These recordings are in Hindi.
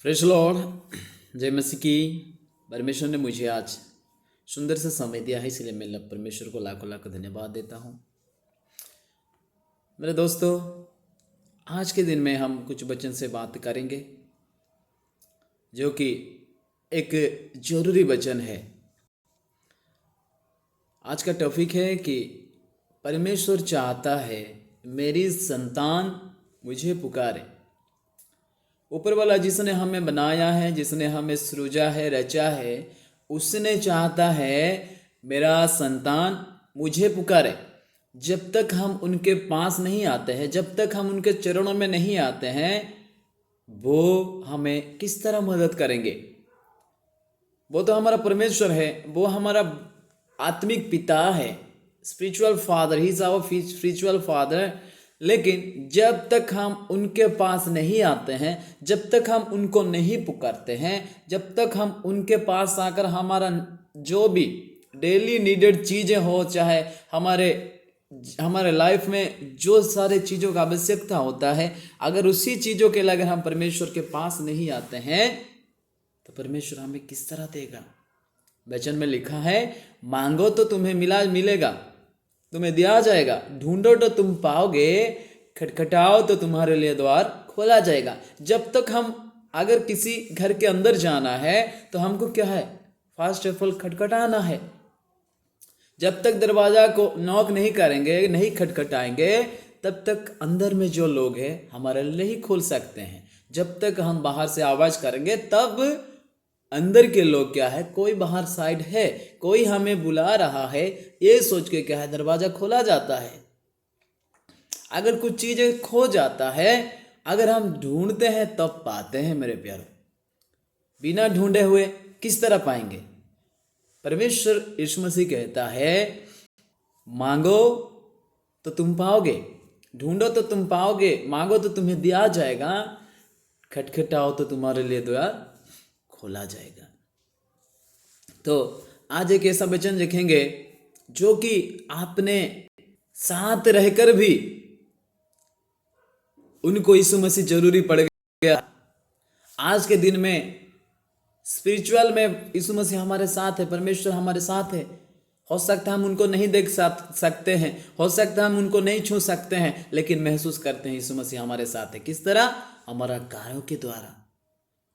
Praise Lord. जय मसीह की। परमेश्वर ने मुझे आज सुंदर से समय दिया है, इसलिए मैं परमेश्वर को लाखों लाखों धन्यवाद देता हूँ। मेरे दोस्तों, आज के दिन में हम कुछ वचन से बात करेंगे जो कि एक जरूरी वचन है। आज का टॉपिक है कि परमेश्वर चाहता है मेरी संतान मुझे पुकारे। ऊपर वाला जिसने हमें बनाया है, जिसने हमें सृजा है, रचा है, उसने चाहता है मेरा संतान मुझे पुकारे। जब तक हम उनके पास नहीं आते हैं, जब तक हम उनके चरणों में नहीं आते हैं, वो हमें किस तरह मदद करेंगे? वो तो हमारा परमेश्वर है, वो हमारा आत्मिक पिता है, spiritual father, he is our spiritual father. लेकिन जब तक हम उनके पास नहीं आते हैं, जब तक हम उनको नहीं पुकारते हैं, जब तक हम उनके पास आकर हमारा जो भी डेली नीडेड चीज़ें हो, चाहे हमारे लाइफ में जो सारे चीज़ों का आवश्यकता होता है, अगर उसी चीज़ों के लिए अगर हम परमेश्वर के पास नहीं आते हैं तो परमेश्वर हमें किस तरह देगा? वचन में लिखा है, मांगो तो तुम्हें मिलेगा, तुम्हें दिया जाएगा, ढूंढो तो तुम पाओगे, खटखटाओ तो तुम्हारे लिए द्वार खोला जाएगा। जब तक हम अगर किसी घर के अंदर जाना है तो हमको क्या है? फर्स्ट ऑफ ऑल खटखटाना है। जब तक दरवाजा को नॉक नहीं करेंगे, नहीं खटखटाएंगे, तब तक अंदर में जो लोग हैं हमारे लिए ही खोल सकते हैं। जब तक हम बाहर से आवाज करेंगे तब अंदर के लोग क्या है, कोई बाहर साइड है, कोई हमें बुला रहा है, ये सोच के क्या है दरवाजा खोला जाता है। अगर कुछ चीजें खो जाता है, अगर हम ढूंढते हैं तब पाते हैं। मेरे प्यारों, बिना ढूंढे हुए किस तरह पाएंगे? परमेश्वर यीशु मसीह कहता है, मांगो तो तुम पाओगे, ढूंढो तो तुम पाओगे, मांगो तो तुम्हें दिया जाएगा, खटखटाओ तो तुम्हारे लिए द्वार खोला जाएगा। तो आज एक ऐसा वचन लिखेंगे जो कि आपने साथ रहकर भी उनको यीशु मसीह जरूरी पड़ गया। आज के दिन में स्पिरिचुअल में यीशु मसीह हमारे साथ है, परमेश्वर हमारे साथ है। हो सकता है हम उनको नहीं देख सकते हैं, हो सकता है हम उनको नहीं छू सकते हैं, लेकिन महसूस करते हैं यीशु मसीह हमारे साथ है। किस तरह? हमारा कार्यों के द्वारा।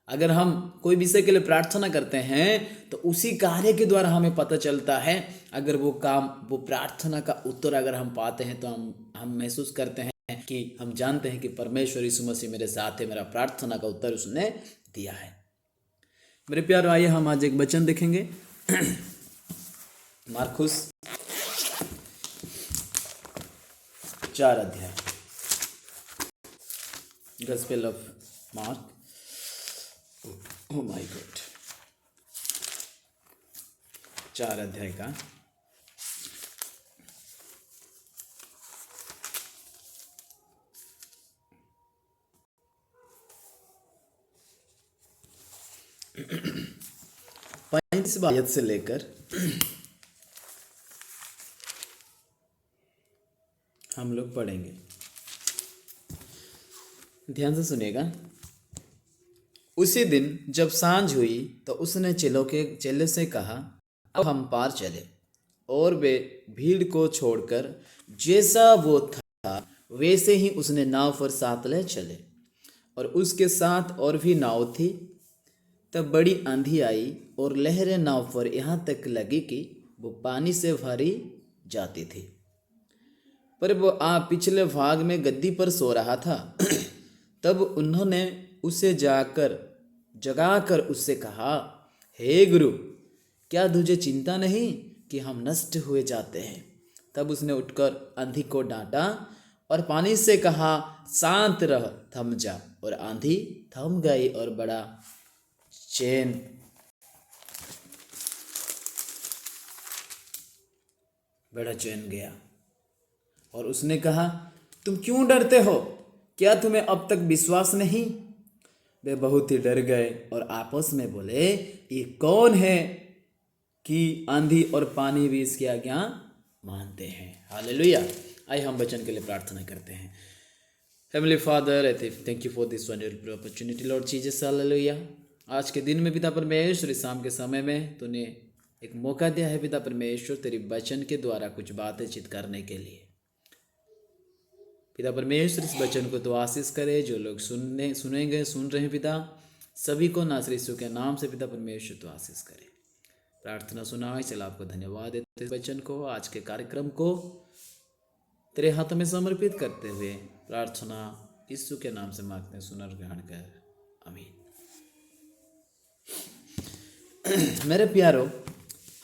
अगर हम कोई विषय के लिए प्रार्थना करते हैं तो उसी कार्य के द्वारा हमें पता चलता है। अगर वो काम, वो प्रार्थना का उत्तर अगर हम पाते हैं तो हम महसूस करते हैं कि हम जानते हैं कि परमेश्वर यीशु मसीह मेरे साथ है, मेरा प्रार्थना का उत्तर उसने दिया है। मेरे प्यारो, आइए हम आज एक वचन देखेंगे। मार्कुस 4 अध्याय, gospel of mark. Oh my God, 4 अध्याय का 35 आयत से लेकर हम लोग पढ़ेंगे। ध्यान से सुनिएगा। उसी दिन जब सांझ हुई तो उसने चेले से कहा, अब हम पार चले। और वे भीड़ को छोड़कर जैसा वो था वैसे ही उसने नाव पर साथ ले चले। और उसके साथ और भी नाव थी। तब बड़ी आंधी आई और लहरें नाव पर यहाँ तक लगी कि वो पानी से भरी जाती थी। पर वो पिछले भाग में गद्दी पर सो रहा था। तब उन्होंने उसे जगाकर उससे कहा, हे गुरु, क्या तुझे चिंता नहीं कि हम नष्ट हुए जाते हैं? तब उसने उठकर आंधी को डांटा और पानी से कहा, शांत रह, थम जा। और आंधी थम गई और बड़ा चैन गया। और उसने कहा, तुम क्यों डरते हो? क्या तुम्हें अब तक विश्वास नहीं? वे बहुत ही डर गए और आपस में बोले, ये कौन है कि आंधी और पानी भी इसकी आज्ञा मानते हैं? हालेलुया। आइए हम वचन के लिए प्रार्थना करते हैं। Heavenly Father, I thank you for this wonderful opportunity, Lord Jesus, hallelujah. आज के दिन में पिता परमेश्वर इस शाम के समय में तूने एक मौका दिया है पिता परमेश्वर तेरी वचन के द्वारा कुछ बातें चित करने के लिए। पिता परमेश्वर इस वचन को तो आशीष करे, जो लोग सुन रहे हैं पिता, सभी को नासरी यीशु के नाम से पिता परमेश्वर तो आशीष करे। प्रार्थना सुना है, चल आपको धन्यवाद देते इस वचन को, आज के कार्यक्रम को तेरे हाथों में समर्पित करते हुए प्रार्थना यीशु के नाम से मांगते हैं, सुन और ग्रहण कर, आमीन। मेरे प्यारो,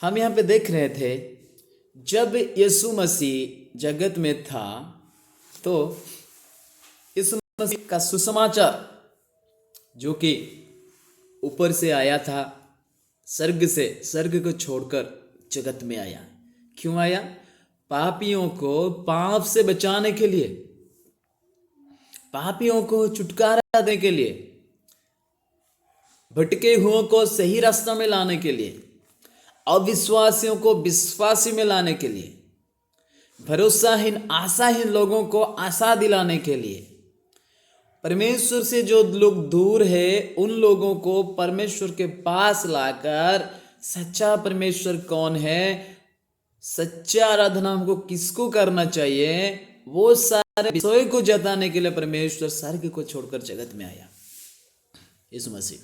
हम यहाँ पे देख रहे थे जब यीशु मसीह जगत में था तो यीशु मसीह का सुसमाचार जो कि ऊपर से आया था, स्वर्ग को छोड़कर जगत में आया। क्यों आया? पापियों को पाप से बचाने के लिए, पापियों को छुटकारा देने के लिए, भटके हुओं को सही रास्ता में लाने के लिए, अविश्वासियों को विश्वासी में लाने के लिए, भरोसाहीन आशाहीन लोगों को आशा दिलाने के लिए, परमेश्वर से जो लोग दूर है उन लोगों को परमेश्वर के पास लाकर सच्चा परमेश्वर कौन है, सच्चा आराधना हमको किसको करना चाहिए, वो सारे विषय को जताने के लिए परमेश्वर स्वर्ग को छोड़कर जगत में आया यीशु मसीह।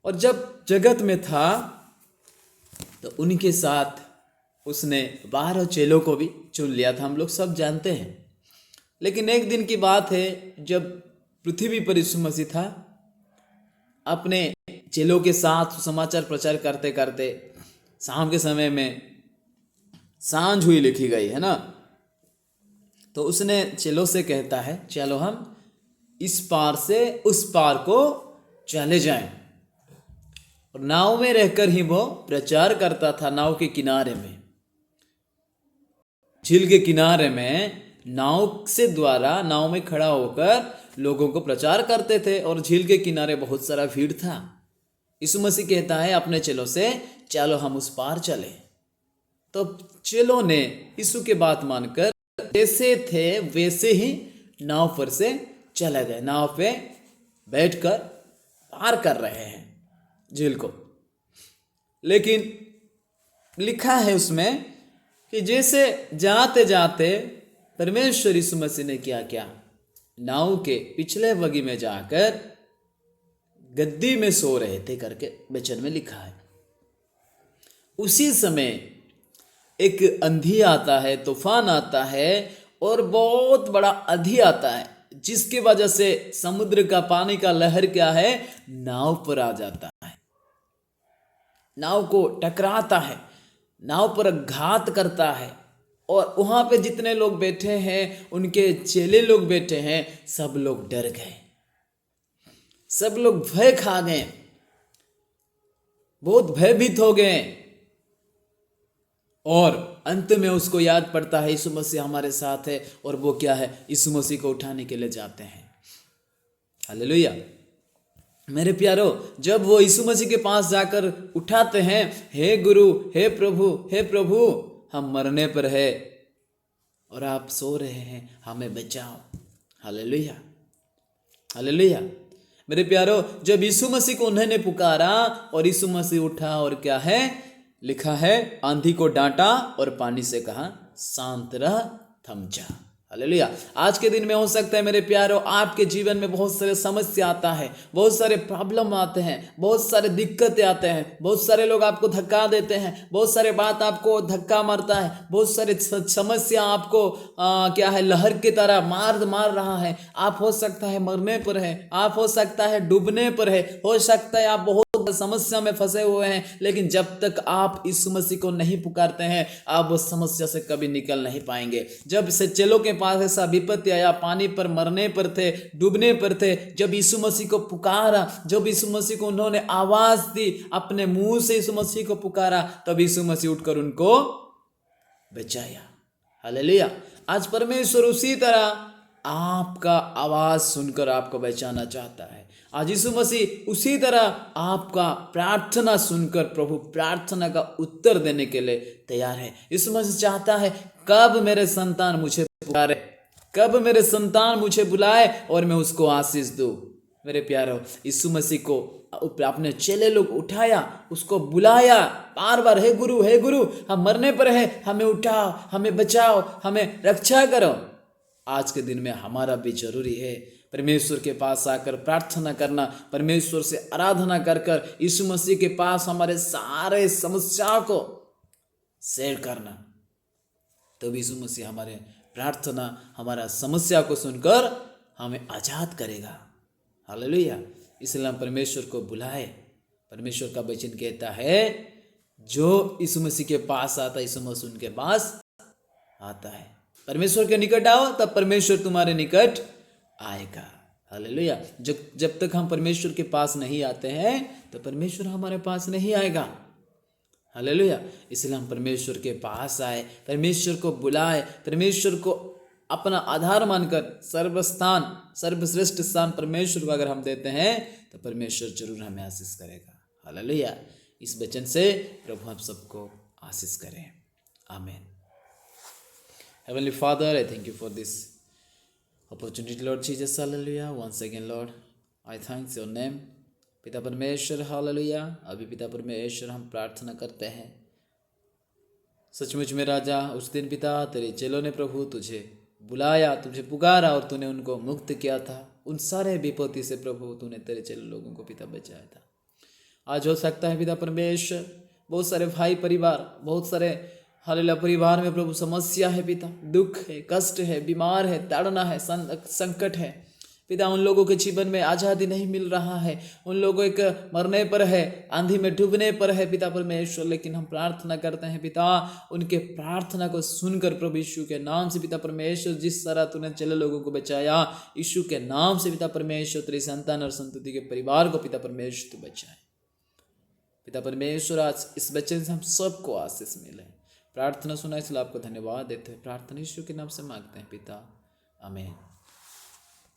और जब जगत में था तो उनके साथ उसने 12 चेलों को भी चुन लिया था, हम लोग सब जानते हैं। लेकिन एक दिन की बात है जब पृथ्वी पर यीशु मसीह था, अपने चेलों के साथ समाचार प्रचार करते करते शाम के समय में सांझ हुई लिखी गई है ना, तो उसने चेलों से कहता है चलो हम इस पार से उस पार को चले जाएं। और नाव में रहकर ही वो प्रचार करता था, नाव के किनारे में, झील के किनारे में नाव में खड़ा होकर लोगों को प्रचार करते थे और झील के किनारे बहुत सारा भीड़ था। यीशु मसीह कहता है अपने चेलों से चलो हम उस पार चले। तो चेलों ने यीशु की बात मानकर जैसे थे वैसे ही नाव पर से चले गए, नाव पे बैठकर पार कर रहे हैं झील को। लेकिन लिखा है उसमें कि जैसे जाते जाते परमेश्वर यीशु मसीह ने क्या नाव के पिछले बगी में जाकर गद्दी में सो रहे थे करके वचन में लिखा है। उसी समय एक अंधी आता है, तूफान आता है और बहुत बड़ा आंधी आता है, जिसकी वजह से समुद्र का पानी का लहर क्या है, नाव पर आ जाता है, नाव को टकराता है, नाव पर घात करता है। और वहां पे जितने लोग बैठे हैं, उनके चेले लोग बैठे हैं, सब लोग डर गए, सब लोग भय खा गए, बहुत भयभीत हो गए। और अंत में उसको याद पड़ता है यीशु मसीह हमारे साथ है, और वो क्या है, यीशु मसीह को उठाने के लिए जाते हैं। हालेलुया। मेरे प्यारो, जब वो यीशु मसीह के पास जाकर उठाते हैं, हे गुरु, हे प्रभु, हम मरने पर है और आप सो रहे हैं, हमें बचाओ। Hallelujah, hallelujah. मेरे प्यारो, जब यीशु मसीह को उन्होंने पुकारा और यीशु मसीह उठा, और क्या है लिखा है, आंधी को डांटा और पानी से कहा शांत रह, थम जा। हालेलुया। आज के दिन में हो सकता है मेरे प्यारो, आपके जीवन में बहुत सारे समस्या आता है, बहुत सारे प्रॉब्लम आते हैं, बहुत सारे दिक्कतें आते हैं, बहुत सारे लोग आपको धक्का देते हैं, बहुत सारे बात आपको धक्का मारता है, बहुत सारे समस्या आपको क्या है, लहर की तरह मार रहा है। आप हो सकता है मरने पर है, आप हो सकता है डूबने पर है, हो सकता है आप बहुत समस्या में फंसे हुए हैं, लेकिन जब तक आप यीशु मसीह को नहीं पुकारते हैं, आप उस समस्या से कभी निकल नहीं पाएंगे। जब से चेलों के पास ऐसा विपत्ति आया, पानी पर मरने पर थे, डूबने पर थे, जब यीशु मसीह को पुकारा, जब यीशु मसीह को उन्होंने आवाज दी, अपने मुंह से यीशु मसीह को पुकारा, तब यीशु मसीह उठकर उनको बचाया। हालेलुया। आज परमेश्वर उसी तरह आपका आवाज सुनकर आपको बचाना चाहता है। आज यीशु मसीह उसी तरह आपका प्रार्थना सुनकर प्रभु प्रार्थना का उत्तर देने के लिए तैयार है। यीशु मसीह चाहता है, कब मेरे संतान मुझे पुकारे, कब मेरे संतान मुझे बुलाए और मैं उसको आशीष दूं। मेरे प्यारो, यीशु मसीह को अपने चेले लोग उठाया, उसको बुलाया बार बार, हे गुरु हम मरने पर है, हमें उठाओ, हमें बचाओ, हमें रक्षा करो। आज के दिन में हमारा भी जरूरी है परमेश्वर के पास आकर प्रार्थना करना, परमेश्वर से आराधना कर कर यीशु मसीह के पास हमारे सारे समस्या को शेयर करना। तो यीशु मसीह हमारे प्रार्थना, हमारा समस्या को सुनकर हमें आजाद करेगा। हालेलुया। इसलिए हम परमेश्वर को बुलाए। परमेश्वर का वचन कहता है जो यीशु मसीह के पास आता है, यीशु मसीह उनके पास आता है। परमेश्वर के निकट आओ तब परमेश्वर तुम्हारे निकट आएगा। हालेलुया। जब तक हम परमेश्वर के पास नहीं आते हैं तो परमेश्वर हमारे पास नहीं आएगा। हालेलुया। इसलिए हम परमेश्वर के पास आए, परमेश्वर को बुलाए, परमेश्वर को अपना आधार मानकर सर्वश्रेष्ठ स्थान परमेश्वर को अगर हम देते हैं तो परमेश्वर जरूर हमें आशीष करेगा। हालेलुया। इस वचन से प्रभु हम सबको आशीष करें। आमीन। Heavenly Father, I thank you for this opportunity, Lord Jesus. Hallelujah. Once again, Lord, I thank your name. पिता परमेश्वर, हालेलुया। अभी पिता परमेश्वर हम प्रार्थना करते हैं, सचमुच में राजा, उस दिन पिता तेरे चेलों ने प्रभु तुझे बुलाया, तुझे पुकारा और तूने उनको मुक्त किया था। उन सारे विपत्ति से प्रभु तूने तेरे चेलों लोगों को पिता बचाया था। आज हो सकता है पिता परमेश्वर बहुत सारे भाई परिवार, बहुत सारे हालेलुया परिवार में प्रभु समस्या है पिता, दुख है, कष्ट है, बीमार है, ताड़ना है, संकट है पिता। उन लोगों के जीवन में आज़ादी नहीं मिल रहा है, उन लोगों एक मरने पर है, आंधी में डूबने पर है पिता परमेश्वर। लेकिन हम प्रार्थना करते हैं पिता, उनके प्रार्थना को सुनकर प्रभु यीशु के नाम से पिता परमेश्वर, जिस तरह तूने चले लोगों को बचाया, यीशु के नाम से पिता परमेश्वर तेरी संतान और संतति के परिवार को पिता परमेश्वर तू बचाए। पिता परमेश्वर आज इस वचन से हम सबको आशीष मिले। प्रार्थना सुना इसलिए आपको धन्यवाद देते हैं। प्रार्थना यीशु के नाम से मांगते हैं पिता, आमीन।